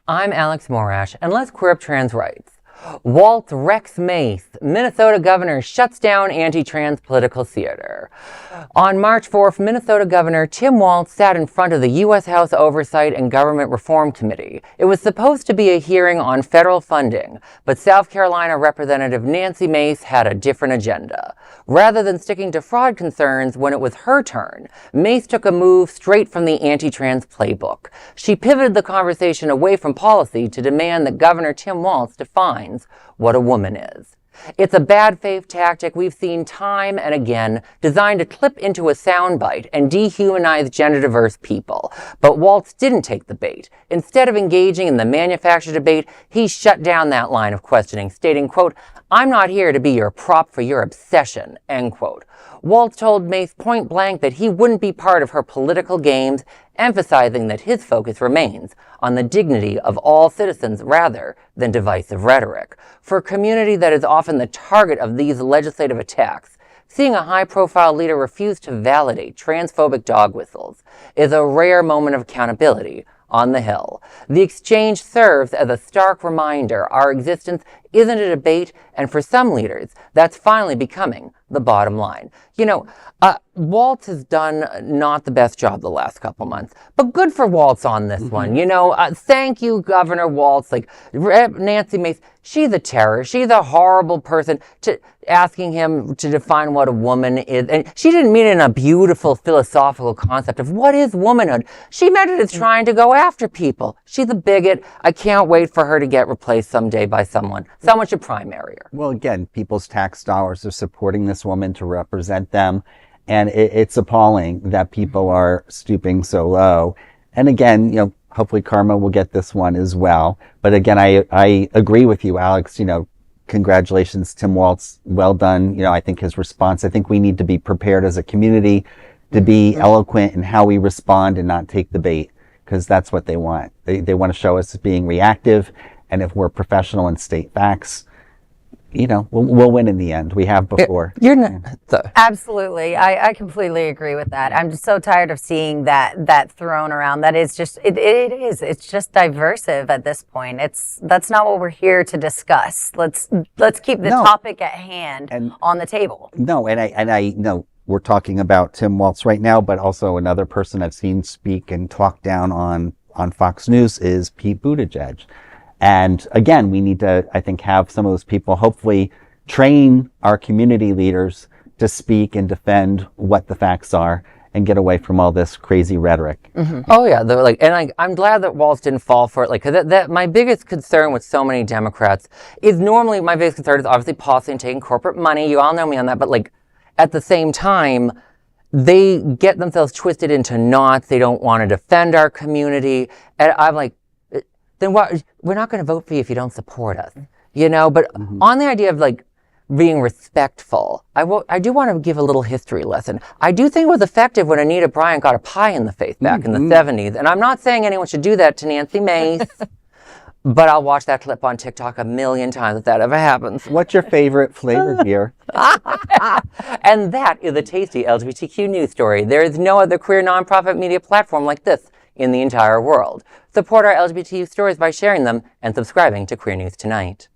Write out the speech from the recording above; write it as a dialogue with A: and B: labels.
A: I'm Alex Morash, and let's queer up trans rights. Walz wrecks Mace. Minnesota Governor shuts down anti-trans political theater. On March 4th, Minnesota Governor Tim Walz sat in front of the U.S. House Oversight and Government Reform Committee. It was supposed to be a hearing on federal funding, but South Carolina Representative Nancy Mace had a different agenda. Rather than sticking to fraud concerns when it was her turn, Mace took a move straight from the anti-trans playbook. She pivoted the conversation away from policy to demand that Governor Tim Walz defines what a woman is. It's a bad faith tactic we've seen time and again, designed to clip into a soundbite and dehumanize gender-diverse people. But Walz didn't take the bait. Instead of engaging in the manufactured debate, he shut down that line of questioning, stating, quote, "I'm not here to be your prop for your obsession," end quote. Walz told Mace point blank that he wouldn't be part of her political games, emphasizing that his focus remains on the dignity of all citizens rather than divisive rhetoric. For a community that is often the target of these legislative attacks, seeing a high-profile leader refuse to validate transphobic dog whistles is a rare moment of accountability on the Hill. The exchange serves as a stark reminder our existence isn't a debate, and for some leaders, that's finally becoming the bottom line. Walz has done not the best job the last couple months, but good for Walz on this one. Thank you, Governor Walz. Nancy Mace, she's a terror. She's a horrible person asking him to define what a woman is. And she didn't mean it in a beautiful philosophical concept of what is womanhood. She meant it as trying to go after people. She's a bigot. I can't wait for her to get replaced someday by someone. Someone should primary her.
B: Well, again, people's tax dollars are supporting this woman to represent them. And it's appalling that people are stooping so low. And again, hopefully karma will get this one as well. But again, I agree with you, Alex. Congratulations, Tim Walz. Well done. I think his response, I think we need to be prepared as a community to be eloquent in how we respond and not take the bait, because that's what they want. They want to show us as being reactive. And if we're professional and state facts, we'll win in the end. We have before.
C: Absolutely. I completely agree with that. I'm just so tired of seeing that thrown around. That is just, it's just diversive at this point. That's not what we're here to discuss. Let's keep the topic at hand on the table.
B: No, and I know we're talking about Tim Walz right now, but also another person I've seen speak and talk down on Fox News is Pete Buttigieg. And again, we need to, I think, have some of those people hopefully train our community leaders to speak and defend what the facts are and get away from all this crazy rhetoric.
A: Mm-hmm. Oh yeah, I'm glad that Walz didn't fall for it. Because my biggest concern with so many Democrats is normally my biggest concern is obviously policy and taking corporate money. You all know me on that, but at the same time, they get themselves twisted into knots. They don't want to defend our community, and I'm like, then what? We're not going to vote for you if you don't support us, But on the idea of being respectful, I do want to give a little history lesson. I do think it was effective when Anita Bryant got a pie in the face back in the 70s. And I'm not saying anyone should do that to Nancy Mace, but I'll watch that clip on TikTok 1,000,000 times if that ever happens.
B: What's your favorite flavor beer?
A: And that is a tasty LGBTQ news story. There is no other queer nonprofit media platform like this in the entire world. Support our LGBTQ stories by sharing them and subscribing to Queer News Tonight.